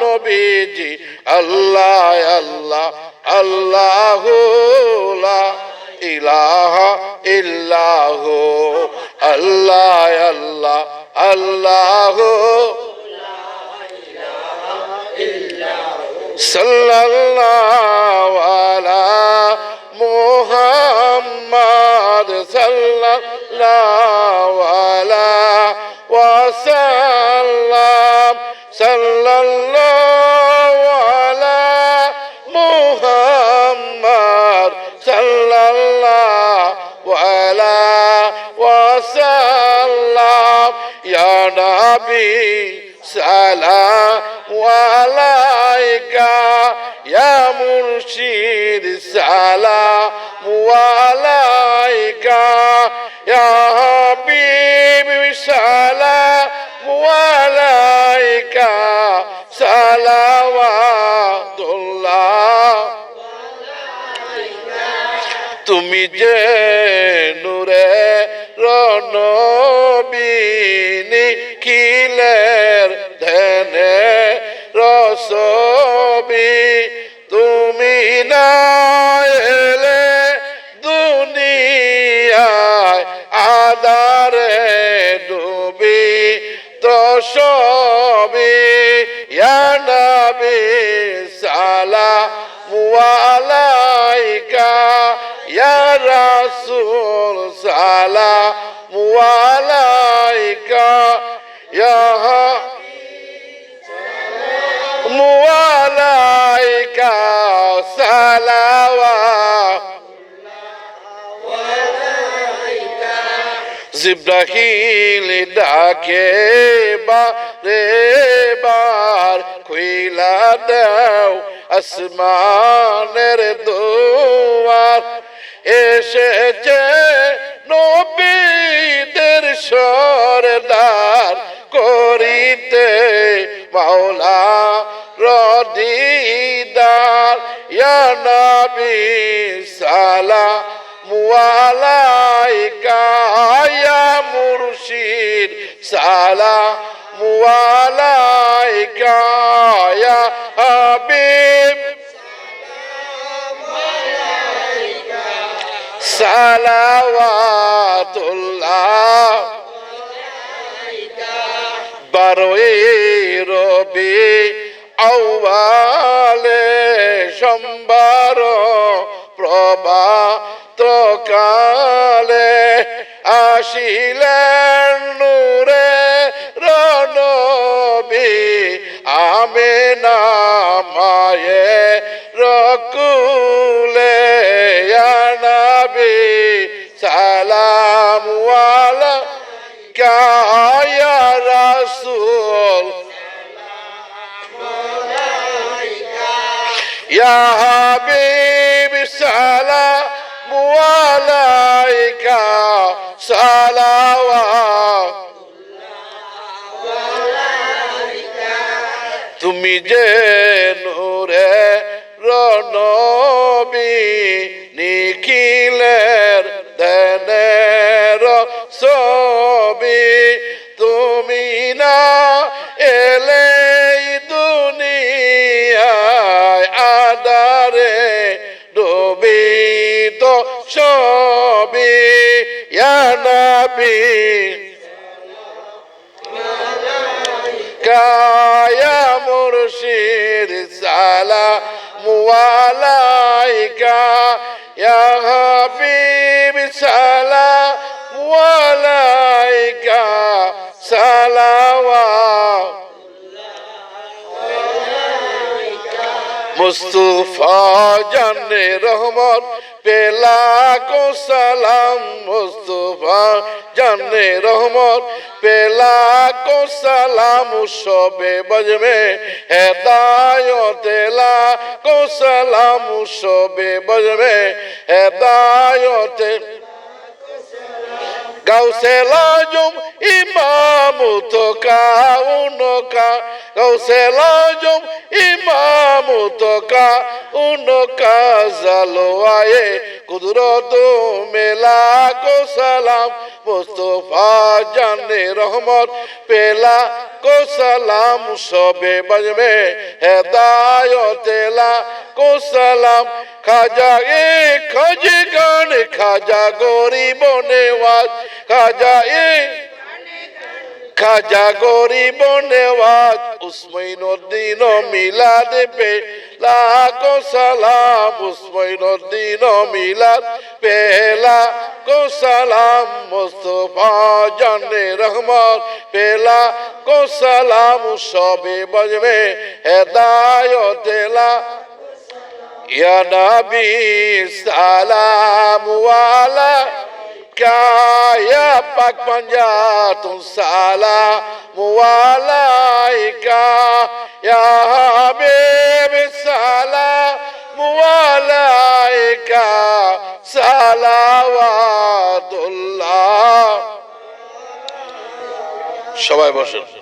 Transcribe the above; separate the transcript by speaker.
Speaker 1: নবীজি আল্লাহ আল্লাহ আল্লাহু লা ইলাহা ইল্লাহু আল্লাহ আল্লাহ আল্লাহু সাল্লাল্লাহু আলা মুহাম্মাদ সাল্লাল্লাহু আলা ওয়াসাল্লাম সাল্লাল্লাহু আলা মুহাম্মাদ সাল্লাল্লাহু আলা ওয়াসাল্লাম ইয়া নবী সালামু আলাইকা ইয়া মুরশিদ সালামু আলাইকা ইয়া হাবিব সালামু আলাইকা সালাওয়াতুল্লাহ তুমি যে নূরে নবী নিখিলের ধ্যানে রসবি তুমি না এলে দুনিয়ায় আদারে ডুবি তো সবি ইয়া নবী সালামু আলাইকা ইয়া রাসূল সালামু আলাইকা ইয়া সালামু আলাইকা সালাওয়াত জিব্রাইল ডাকে বারে বার খুইলা দাও আসমানের দুয়ার এসেছে নবীদের সরদার করিতে মাওলা রদিদার ইয়া নবী সালামু আলাইকা ইয়া মুরশিদ সালামু আলাইকা ইয়া হাবিব সালাওয়াতুল্লাহ বারোই রবি আউয়ালে সোমবার প্রভাত কালে আসিলেন নূরে নবী আমিনা মায়ে রকুলে ইয়া নবী সালামু আলাইকা ইয়া রাসূল ইয়া হাবিব সালামু আলাইকা সালাওয়াত তুমি যে নূরে নবী নিখিলের ধ্যানের ছবি তুমি না এলে দুনিয়ায় আদারে ডুবি তো সবি ইয়া নবী কায়া মুরশিদ সালামু আলাইকা ইয়া হাবিব সালামু আলাইকা সালাওয়াত মুস্তাফা জানে রহমত পেলা কো সালাম মুস্তাফা জানে রহমত পেলা কো সালাম সবে বজবে হেদায়ত লা কো সালাম সবে বজবে হেদায়ত গাউসে লাজুম ইমাম তো কাউনকা গাউসে লাজুম ইমাম তো কাউনকা জালওয়ায়ে कुदरत मेला को सलाम मुस्तफा जाने रहमत पेला को सलाम सबे बजमे हेदायतेला को सलाम खाजा ए खजे गान खाजा गरीब नेवाज खाजा ए खाजा गरीब नेवाज उस्मैनुद्दीन मिलाद पे लाखो सलाम उस्मैनुद्दीन मिलाद पे लाखो सलाम मुस्तफा जाने रहमत पे लाखो सलाम सबे बजमे हेदायतेला या नबी सलाम वाला क्या या पाक पंजातुन सलाम वालाइका या हबीब सलाम वालाइका सलावातुल्लाह। সবাই বসেন।